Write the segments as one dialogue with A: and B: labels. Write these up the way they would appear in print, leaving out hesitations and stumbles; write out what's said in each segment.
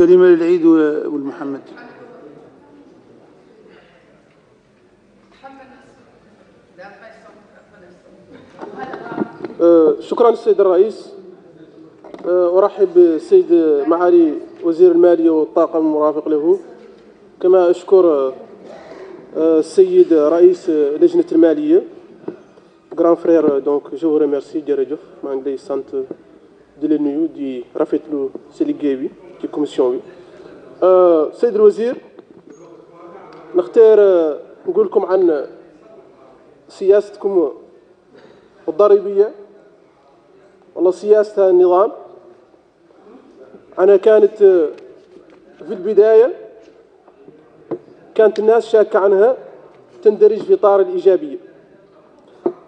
A: كلمة للعيد والمحمد.
B: شكرا السيد الرئيس. أرحب بالسيد معالي وزير المالية والطاقم المرافق له، كما أشكر السيد رئيس لجنة المالية Grand frère. Donc je vous remercie jërëjëf, maa ngi lay sant di la nuyu di rafetlu si liggéey bi ci commission bi. سيد الوزير، نختار نقول لكم عن سياستكم الضريبية والله سياسة النظام. أنا كانت في البداية كانت الناس شاكة عنها، تندرج في إطار الإيجابية.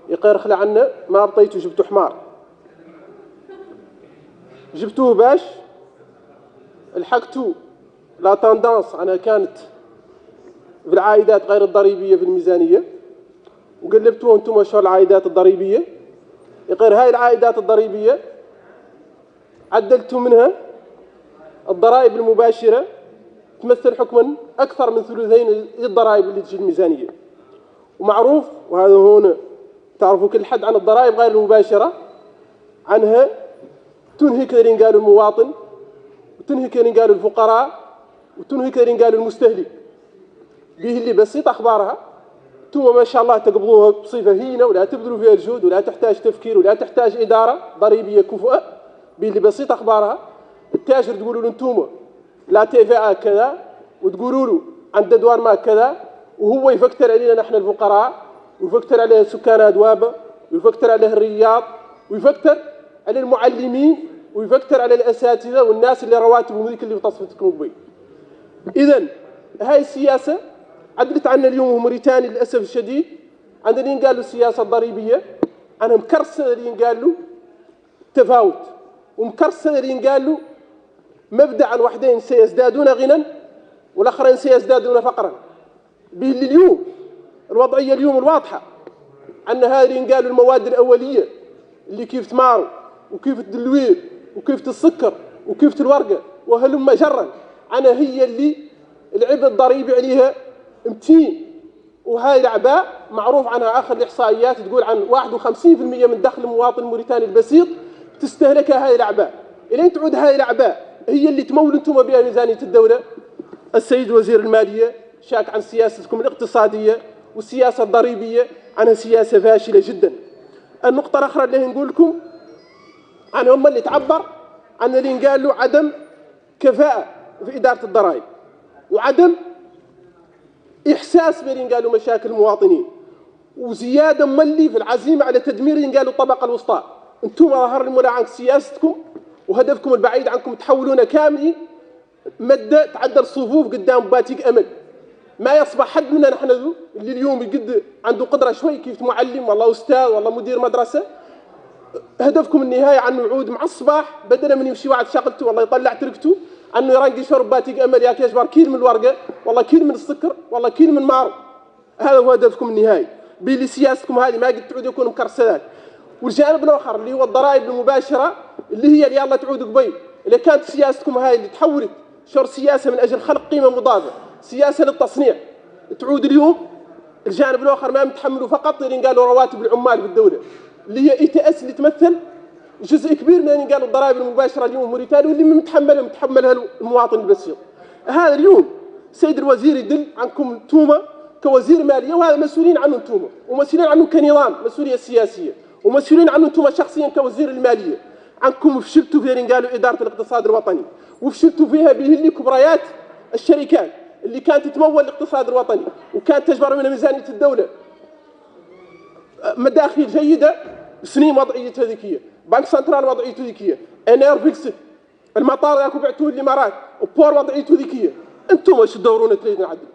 B: يقير خلع عنا ما بطيتو جبتو حمار، جبتوه باش الحقتو لا تندانس. أنا كانت في العائدات غير الضريبية في الميزانية، وقلبتوه انتم شهر العائدات الضريبية. يقير هاي العائدات الضريبية عدلتوا منها الضرائب المباشرة، تمثل حكما أكثر من ثلثين للضرائب اللي تجي الميزانية. ومعروف، وهذا هون تعرفوا كل حد عن الضرائب غير المباشرة، عنها تنهي كثيرين قالوا المواطن، وتنهي كثيرين قالوا الفقراء، وتنهي كثيرين قالوا المستهلك. به اللي بسيط أخبارها انتم ما شاء الله تقبضوها بصفة هينة، ولا تبذلوا فيها الجهد، ولا تحتاج تفكير، ولا تحتاج إدارة ضريبية كفؤة. به اللي بسيط أخبارها التاجر تقولوا له انتم لا تيفاء كذا، وتقولوا له عند دوار ما كذا، وهو يفكتر علينا نحن الفقراء، ويفكتر عليه سكان أدوابه، ويفكتر عليه الرياض، ويفكتر على المعلمين، ويفكتر على الأساتذة والناس اللي رواتبهم ذيك اللي بتصفتكم بي. إذن هاي السياسة عدلت عنا اليوم موريتانيا للأسف الشديد. عندنا ينقالوا السياسة الضريبية، أنا مكرسة اللي ينقالوا تفاوت، ومكرسة اللي ينقالوا مبدأ عن وحدين سيزدادون غنى والآخرين سيزدادون فقرا. به اللي اليوم الوضعية اليوم الواضحة أن هذه ينقالوا المواد الأولية اللي كيف تمارو، وكيف الدلوير، وكيف السكر، وكيف الورقة، وهلم جرا. أنا هي اللي العبء الضريبي عليها متين، وهاي الأعباء معروف عنها آخر الإحصائيات تقول عن 51% من دخل المواطن الموريتاني البسيط تستهلكها هاي الأعباء. إلين تعود هاي الأعباء هي اللي تمول انتم بها ميزانية الدولة. السيد وزير المالية شاك عن سياستكم الاقتصادية والسياسة الضريبية عنها سياسة فاشلة جدا. النقطة الأخرى اللي نقول لكم عن هم اللي تعبر عن اللي قال له عدم كفاءة في إدارة الضرائب، وعدم إحساس بين قالوا مشاكل المواطنين، وزيادة ملي في العزيمة على تدمير قالوا الطبقة الوسطى. أنتم ظهر المولى عنك سياستكم وهدفكم البعيد عنكم تحولون كاملين مدة تعدل صفوف قدام باتيك أمل. ما يصبح حد منا نحن ذو اللي اليوم يقد عنده قدرة شوي كيف معلم والله أستاذ والله مدير مدرسة، هدفكم النهاية عنه يعود مع الصباح بدلا من يمشي واحد شغلته والله يطلع تركته عنه يرنقي شرب باتيك أمل يا كيشبر كيل من الورقة والله كيل من السكر والله كيل من مارو. هذا هو هدفكم النهائي. بلي سياستكم هذه ما قد تعود يكون مكرسلات. والجانب الآخر اللي هو الضرائب المباشرة اللي هي اللي يلا تعود قبيل، اللي كانت سياستكم هاي اللي تحولت شر سياسة من أجل خلق قيمة مضافة، سياسة للتصنيع، تعود اليوم الجانب الآخر ما متحملوا فقط اللي قالوا رواتب العمال بالدولة اللي هي إي اللي تمثل جزء كبير من اللي قالوا الضرائب المباشرة اليوم موريتانيا واللي متحملها المواطن البسيط. هذا اليوم سيد الوزير يدل عنكم انتوما كوزير مالية، وهذا مسؤولين عنه انتوما، ومسؤولين عنه كنظام مسؤولية سياسية، ومسؤولين عنه انتوما شخصيا كوزير المالية. عنكم فشلتوا في اللي قالوا إدارة الاقتصاد الوطني، وفشلتوا فيها به اللي كبريات الشركات اللي كانت تمول الاقتصاد الوطني وكانت تجبر من ميزانية الدولة مداخيل جيدة، سنين وضعيتها ذكية، بنك سنترال وضعيته ذكية، انير فيكسد، المطار ذاك بعتوه الامارات، وبور وضعيته ذكية. انتم ايش تدورون تريدون عدل؟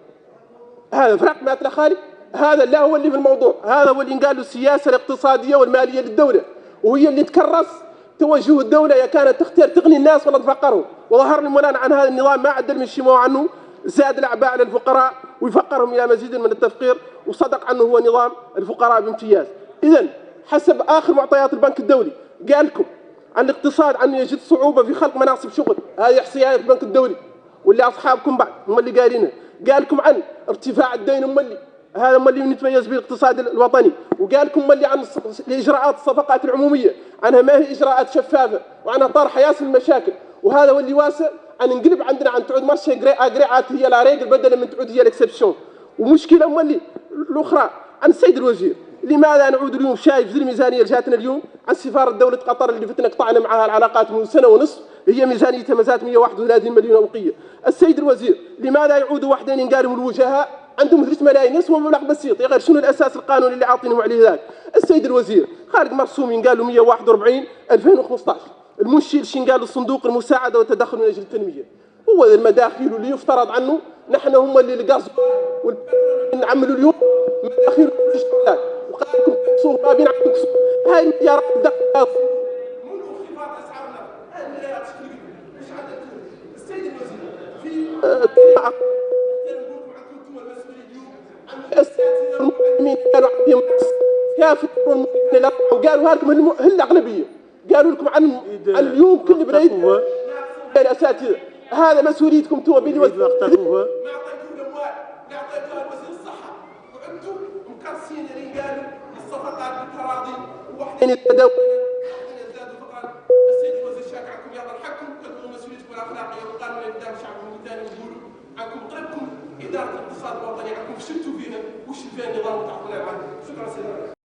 B: هذا فرق ما خالي. هذا لا هو اللي في الموضوع، هذا هو اللي قالوا السياسة الاقتصادية والمالية للدولة، وهي اللي تكرس توجه الدولة يا كانت تختار تغني الناس ولا تفقرهم. وظهر المنان عن هذا النظام ما عدل من شيموه عنه، زاد الأعباء على الفقراء ويفقرهم إلى مزيد من التفقير، وصدق عنه هو نظام الفقراء بامتياز. إذن حسب آخر معطيات البنك الدولي قال لكم عن الاقتصاد عنه يجد صعوبة في خلق مناصب شغل، هذه إحصائيات البنك الدولي. واللي اصحابكم بعد هم اللي قايلينها. قال لكم عن ارتفاع الدين، هم اللي هذا هم اللي نتميز به الاقتصاد الوطني. وقال لكم هم اللي عن الاجراءات الصفقات العموميه، عنها ما هي اجراءات شفافه وعنها طرح ياسر المشاكل. وهذا هو اللي واسع عن نقلب عندنا عن تعود مارشي اجريعات هي لا ريغل بدلا من تعود هي الاكسبسيون. ومشكله هم اللي الاخرى عن السيد الوزير. لماذا نعود اليوم شايف زي الميزانيه اللي جاتنا اليوم عن سفاره دوله قطر اللي فتنا قطعنا معها العلاقات من سنه ونصف، هي ميزانيتها ما زالت 131 مليون اوقيه. السيد الوزير لماذا يعودوا وحدين قالوا الوجهاء عندهم 3 ملايين يسوى مبلغ بسيط، غير شنو الاساس القانوني اللي عاطينهم عليه ذاك؟ السيد الوزير خارج مرسومين قالوا 141 2015. المنشي شين قال الصندوق المساعده والتدخل من اجل التنميه. هو المداخيل اللي يفترض عنه نحن هم اللي الغاز والبترول نعملوا اليوم مداخيل الاشتغالات، وقال لكم تقصوا ما بين عندكم هاي المليارات الدقيقه منذ انخفاض اسعار النفط. هاي المليارات مش عندك السيد الوزير في قالوا عندهم كافه وقالوا هاكم الاغلبيه، قالوا لكم عن اليوم كل بلاد الاساتذه. هذا مسؤوليتكم تو بالوزير. ما اعطيتوه الاموال، ما اعطيتوها لوزير الصحه، وانتم مكرسين اللي قالوا الصفقات بالتراضي ووحدين يتداولوا. زادوا فقط السيد الوزير شاكر عنكم يا الله حقكم، تدعوا مسؤوليتكم الاخلاقيه والقانونيه قدام شعبكم الثاني وتقولوا عنكم طلبكم اداره الاقتصاد الوطني، عنكم شفتوا فينا وش فيها النظام وتعطونا عنه. شكرا سيدي.